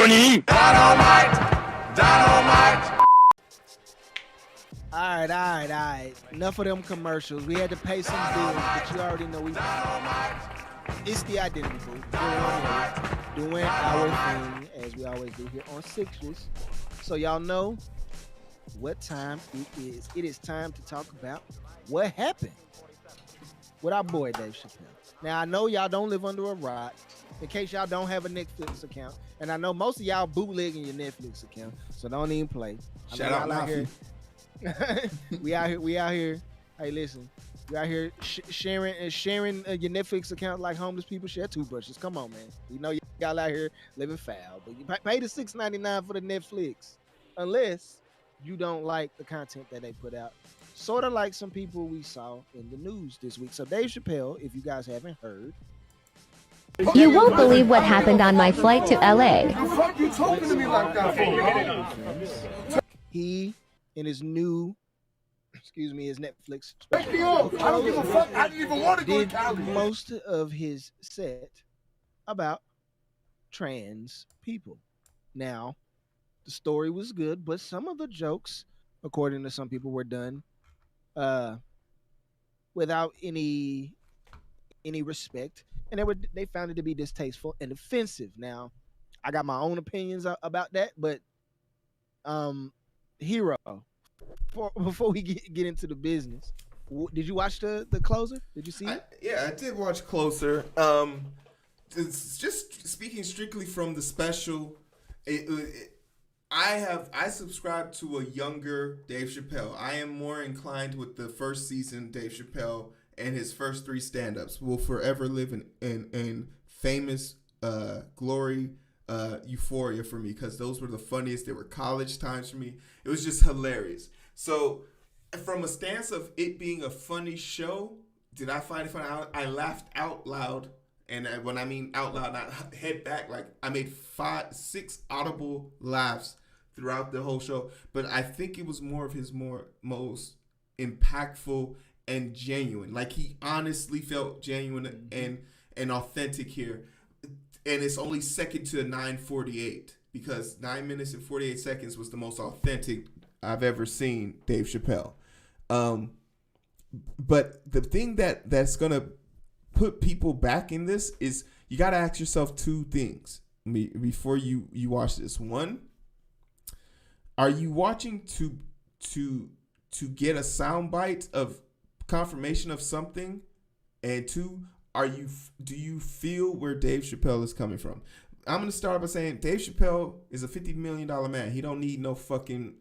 All right. Enough of them commercials. We had to pay some bills, but you already know we. It's the Identity Booth. We're on here doing our thing as we always do here on Sixers. So y'all know what time it is. It is time to talk about what happened with our boy Dave Chappelle. Now I know y'all don't live under a rock. In case y'all don't have a Netflix account, and I know most of y'all bootlegging your Netflix account, so don't even play. Shout out here. We out here. Hey, listen, we out here sharing your Netflix account like homeless people share toothbrushes. Come on, man. We know y'all out here living foul, but you pay the $6.99 for the Netflix, unless you don't like the content that they put out. Sort of like some people we saw in the news this week. So Dave Chappelle, if you guys haven't heard. You won't believe what happened on my flight to LA. The fuck you talking to me like that for? He in his new, his Netflix. Take me off. I don't give a fuck. I didn't even want to go to Cali. Most of his set about trans people. Now, the story was good, but some of the jokes, according to some people, were done without any respect, and they found it to be distasteful and offensive. Now, I got my own opinions about that, but Heero, before we get into the business, did you watch the closer? Did you see it? Yeah, I did watch Closer. It's just speaking strictly from the special. I subscribe to a younger Dave Chappelle. I am more inclined with the first season Dave Chappelle, and his first 3 stand-ups will forever live in famous glory, euphoria for me, because those were the funniest. They were college times for me. It was just hilarious. So from a stance of it being a funny show, did I find it funny? I laughed out loud. And when I mean out loud, not head back, like I made 5-6 audible laughs throughout the whole show. But I think it was more of his most impactful and genuine. Like he honestly felt genuine and authentic here. And it's only second to 9:48, because 9 minutes and 48 seconds was the most authentic I've ever seen Dave Chappelle. But the thing that's gonna put people back in this is you got to ask yourself 2 things before you watch this. One, are you watching to get a soundbite of confirmation of something? And 2, do you feel where Dave Chappelle is coming from? I'm gonna start by saying Dave Chappelle is a $50 million man. He don't need no fucking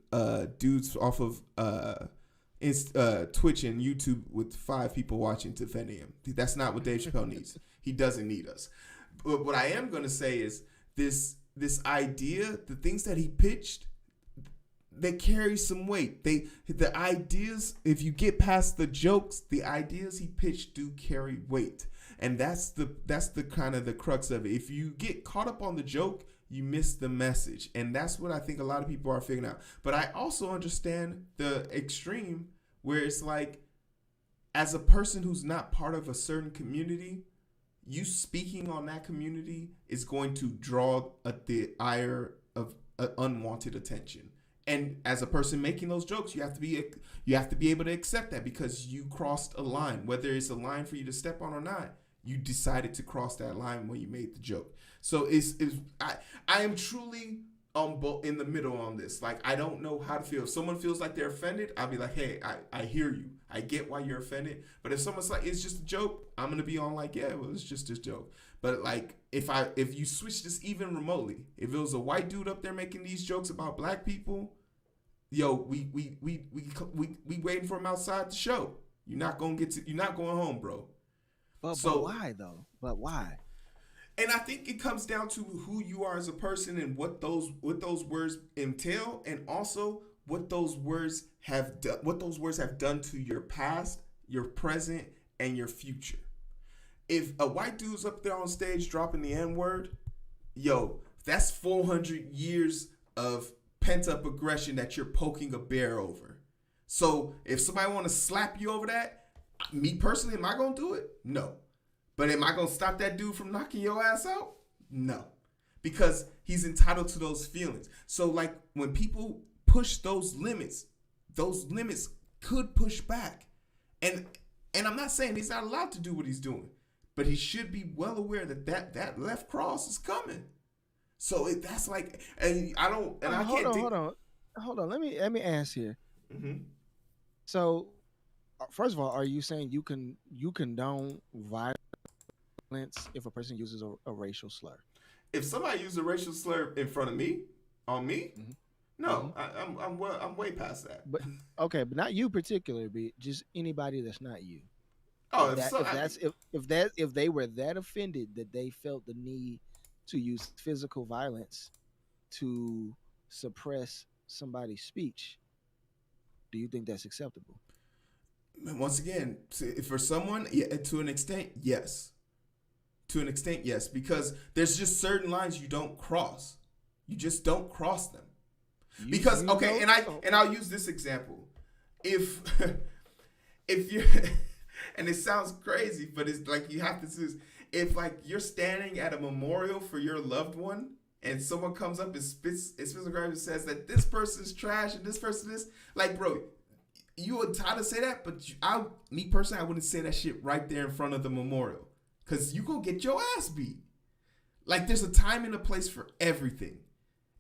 dudes off of Twitch and YouTube with 5 people watching to defend him. That's not what Dave Chappelle needs. He doesn't need us. But what I am going to say is this idea, the things that he pitched, they carry some weight. The ideas, if you get past the jokes, the ideas he pitched do carry weight. And that's the kind of the crux of it. If you get caught up on the joke, you miss the message. And that's what I think a lot of people are figuring out. But I also understand the extreme where it's like, as a person who's not part of a certain community, you speaking on that community is going to draw the ire of unwanted attention. And as a person making those jokes, you have to be able to accept that, because you crossed a line. Whether it's a line for you to step on or not, you decided to cross that line when you made the joke. So I am truly in the middle on this. Like, I don't know how to feel. If someone feels like they're offended, I'll be like, hey, I hear you. I get why you're offended. But if someone's like, it's just a joke, I'm gonna be on like, yeah, well, it's just a joke. But like, if you switch this even remotely, if it was a white dude up there making these jokes about black people, yo, we waiting for him outside the show. You're not going home, bro. But why though? But why? And I think it comes down to who you are as a person and what those words entail, and also what those words have done to your past, your present, and your future. If a white dude's up there on stage dropping the N-word, yo, that's 400 years of pent-up aggression that you're poking a bear over. So if somebody want to slap you over that, me personally, am I going to do it? No. But am I going to stop that dude from knocking your ass out? No. because he's entitled to those feelings. So like when people push those limits could push back. And I'm not saying he's not allowed to do what he's doing, but he should be well aware that left cross is coming. So that's like, and I don't, and I hold can't. hold on. Let me ask here. Mm-hmm. So, first of all, are you saying you condone violence if a person uses a racial slur? If somebody uses a racial slur in front of me, on me, Mm-hmm. no, Mm-hmm. I'm way past that. But okay, but not you particularly, but just anybody that's not you. Oh, If they were that offended that they felt the need to use physical violence to suppress somebody's speech, do you think that's acceptable? once again, for someone, yeah, to an extent, yes. To an extent, yes, because there's just certain lines you don't cross. You just don't cross them. Because okay, and I'll use this example. If if you and it sounds crazy, but it's like you have to do this. If like you're standing at a memorial for your loved one and someone comes up and spits a grab and says that this person's trash and this person is like, bro, you entitled to say that, but me personally, I wouldn't say that shit right there in front of the memorial. Cause you gonna get your ass beat. Like there's a time and a place for everything.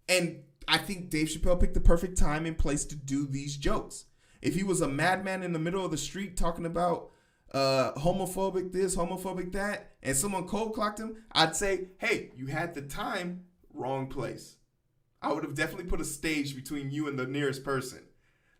And I think Dave Chappelle picked the perfect time and place to do these jokes. If he was a madman in the middle of the street talking about homophobic this, homophobic that, and someone cold clocked him, I'd say, hey, you had the time, wrong place. I would have definitely put a stage between you and the nearest person.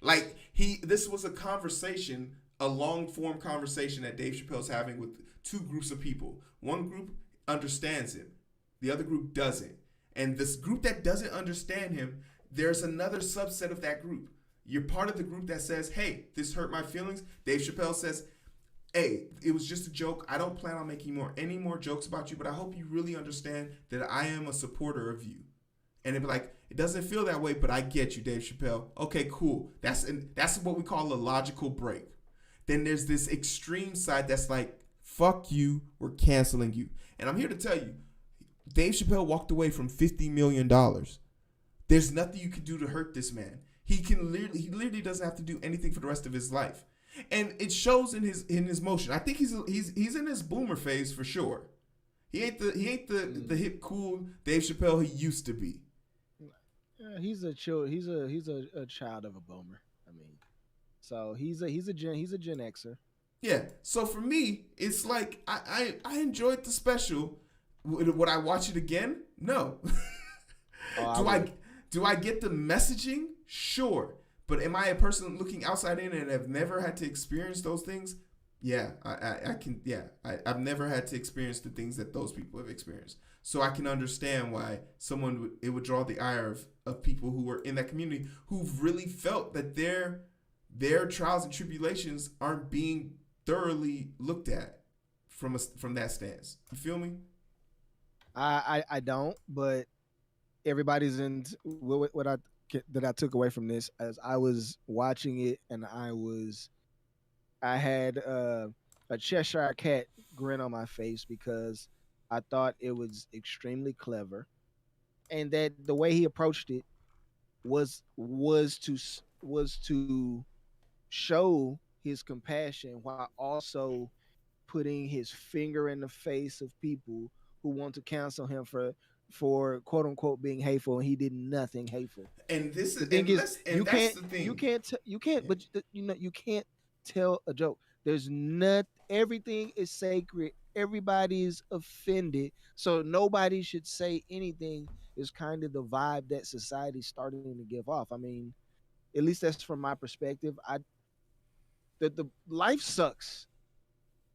Like this was a conversation, a long form conversation that Dave Chappelle's having with two groups of people. One group understands him, the other group doesn't. And this group that doesn't understand him, there's another subset of that group. You're part of the group that says, hey, this hurt my feelings. Dave Chappelle says, hey, it was just a joke. I don't plan on making any more jokes about you, but I hope you really understand that I am a supporter of you. And it'd be like, it doesn't feel that way, but I get you, Dave Chappelle. Okay, cool. That's what we call a logical break. Then there's this extreme side that's like, fuck you, we're canceling you. And I'm here to tell you, Dave Chappelle walked away from $50 million. There's nothing you can do to hurt this man. He literally doesn't have to do anything for the rest of his life. And it shows in his motion. I think he's in his boomer phase for sure. He ain't the hip cool Dave Chappelle he used to be. He's a child of a boomer. I mean, so he's a Gen Xer. Yeah. So for me, it's like I enjoyed the special. Would I watch it again? No. Do I get the messaging? Sure. But am I a person looking outside in and have never had to experience those things? Yeah, I can. Yeah, I've never had to experience the things that those people have experienced. So I can understand why it would draw the ire of people who were in that community who've really felt that their trials and tribulations aren't being thoroughly looked at from that stance. You feel me? I don't, but everybody's in what I took away from this as I was watching it, and I had a Cheshire cat grin on my face because I thought it was extremely clever, and that the way he approached it was to show his compassion while also putting his finger in the face of people who want to cancel him for quote unquote being hateful, and he did nothing hateful. And this is the thing is you that's can't the thing. you can't you can't but you can't tell a joke. There's not everything is sacred. Everybody's offended, so nobody should say anything. Is kind of the vibe that society's starting to give off. I mean, at least that's from my perspective. The life sucks.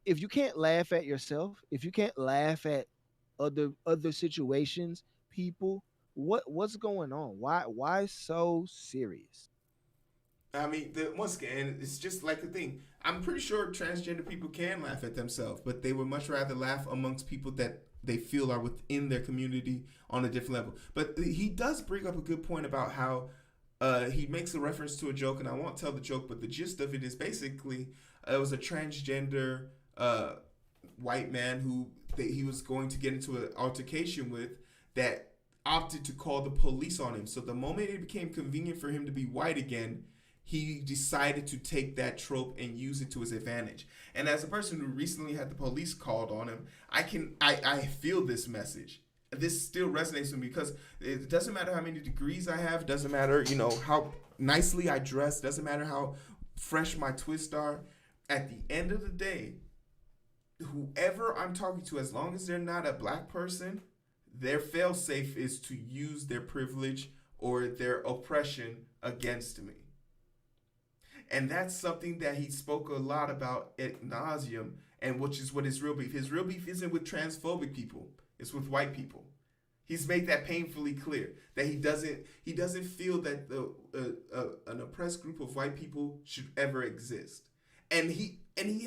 If you can't laugh at yourself, if you can't laugh at other situations, people, what's going on? Why so serious? I mean, once again, it's just like the thing. I'm pretty sure transgender people can laugh at themselves, but they would much rather laugh amongst people that they feel are within their community on a different level. But he does bring up a good point about how he makes a reference to a joke, and I won't tell the joke, but the gist of it is basically it was a transgender white man who he was going to get into an altercation with that opted to call the police on him. So the moment it became convenient for him to be white again, he decided to take that trope and use it to his advantage. And as a person who recently had the police called on him, I feel this message. This still resonates with me because it doesn't matter how many degrees I have, doesn't matter, how nicely I dress, doesn't matter how fresh my twists are. At the end of the day, whoever I'm talking to, as long as they're not a black person, their fail-safe is to use their privilege or their oppression against me. And that's something that he spoke a lot about ad nauseum, and which is what his real beef. His real beef isn't with transphobic people; it's with white people. He's made that painfully clear that he doesn't feel that an oppressed group of white people should ever exist, and he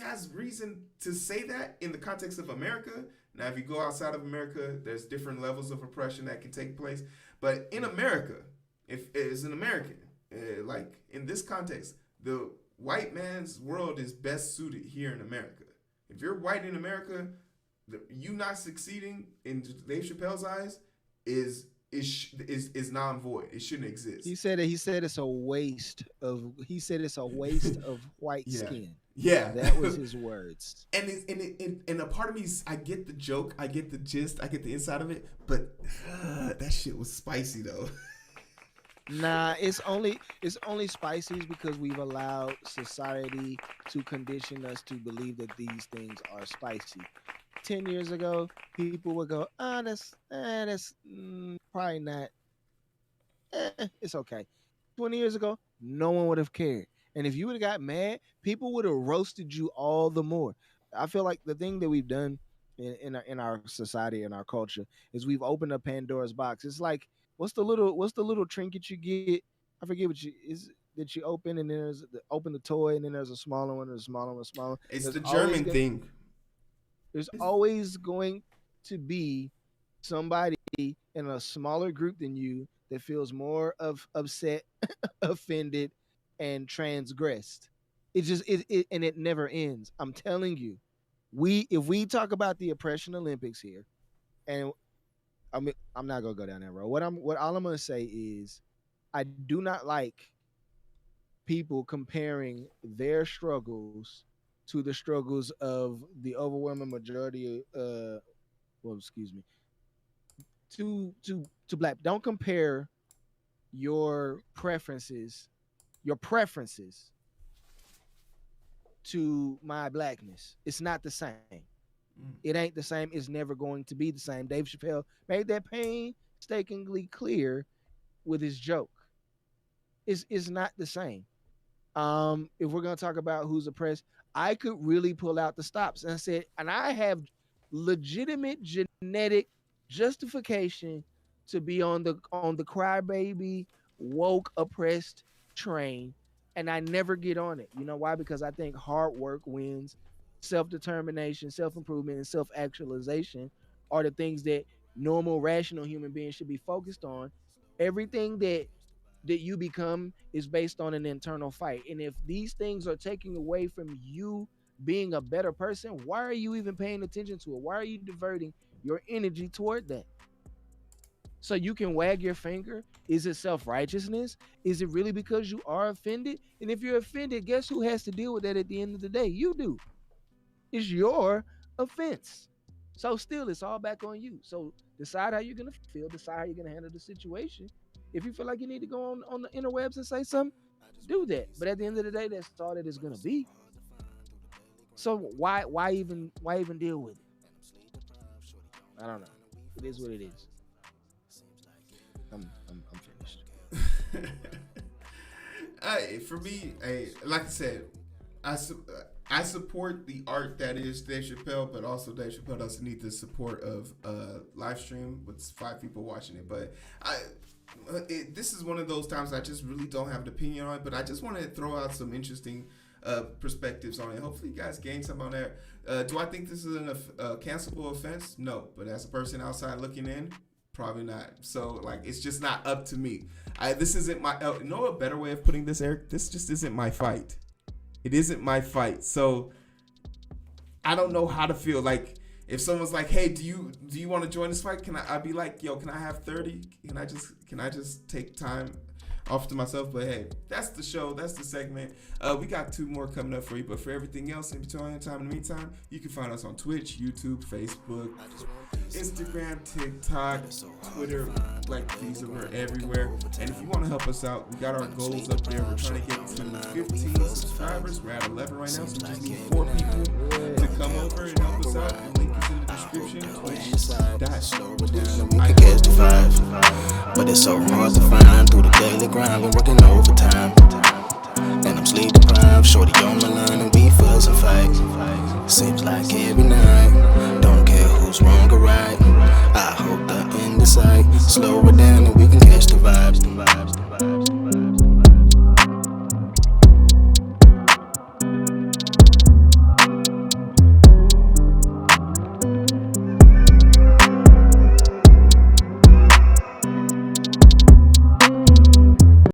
has reason to say that in the context of America. Now, if you go outside of America, there's different levels of oppression that can take place, but in America, if as an American, like in this context, the white man's world is best suited here in America. If you're white in America, you not succeeding in Dave Chappelle's eyes is non-void. It shouldn't exist. He said it's a waste of white skin. Yeah, that was his words. And a part of me, I get the joke, I get the gist, I get the inside of it, but that shit was spicy though. Nah, it's only spicy because we've allowed society to condition us to believe that these things are spicy. 10 years ago, people would go, that's probably not. It's okay. 20 years ago, no one would have cared. And if you would have got mad, people would have roasted you all the more. I feel like the thing that we've done in our society and our culture is we've opened up Pandora's box. It's like, what's the little trinket you get? I forget what that you open, and then open the toy, and then there's a smaller one, and a smaller one, a smaller. It's the German thing. There's always going to be somebody in a smaller group than you that feels more upset, offended, and transgressed. It just and it never ends. I'm telling you, if we talk about the oppression Olympics here, and I'm not gonna go down that road. All I'm gonna say is, I do not like people comparing their struggles to the struggles of the overwhelming majority. To black. Don't compare your preferences to my blackness. It's not the same. It ain't the same. It's never going to be the same. Dave Chappelle made that painstakingly clear with his joke. It's not the same. If we're gonna talk about who's oppressed, I could really pull out the stops and I have legitimate genetic justification to be on the crybaby woke oppressed train, and I never get on it. You know why? Because I think hard work wins. Self-determination, self-improvement, and self-actualization are the things that normal, rational human beings should be focused on. Everything that you become is based on an internal fight. And if these things are taking away from you being a better person, why are you even paying attention to it? Why are you diverting your energy toward that? So you can wag your finger. Is it self-righteousness? Is it really because you are offended? And if you're offended, guess who has to deal with that at the end of the day? You do. It's your offense. So still, it's all back on you. So decide how you're going to feel. Decide how you're going to handle the situation. If you feel like you need to go on the interwebs and say something, do that. But at the end of the day, that's all that it's going to be. So why even deal with it? I don't know. It is what it is. I'm finished. For me, like I said, I support the art that is Dave Chappelle, but also Dave Chappelle doesn't need the support of live stream with 5 people watching it. But this is one of those times I just really don't have an opinion on it, but I just want to throw out some interesting perspectives on it. Hopefully you guys gain some on there. Do I think this is a cancelable offense? No, but as a person outside looking in, probably not. So like, it's just not up to me. This isn't my, you know a better way of putting this, Eric? This just isn't my fight. It isn't my fight. So I don't know how to feel. Like, If someone's like, "Hey, do you want to join this fight?" I'd be like, "Yo, can I have 30? Can I just take time off to myself?" But hey, that's the show. That's the segment. We got 2 more coming up for you. But for everything else in the meantime, you can find us on Twitch, YouTube, Facebook, Instagram, TikTok, Twitter. Like, these are everywhere. And if you want to help us out, we got our goals up there. We're trying to get to 15 subscribers. We're at 11 right now, so we just need 4 people to come over and help us out. The link is in the description. We can catch the 5, but it's so hard to find through the daily grind. Been working overtime, and I'm sleep deprived. Shorty on my line, and we fuss and fight. Seems like every night. Don't care who's wrong or right. I hope the end is sight. Slow it down, and we can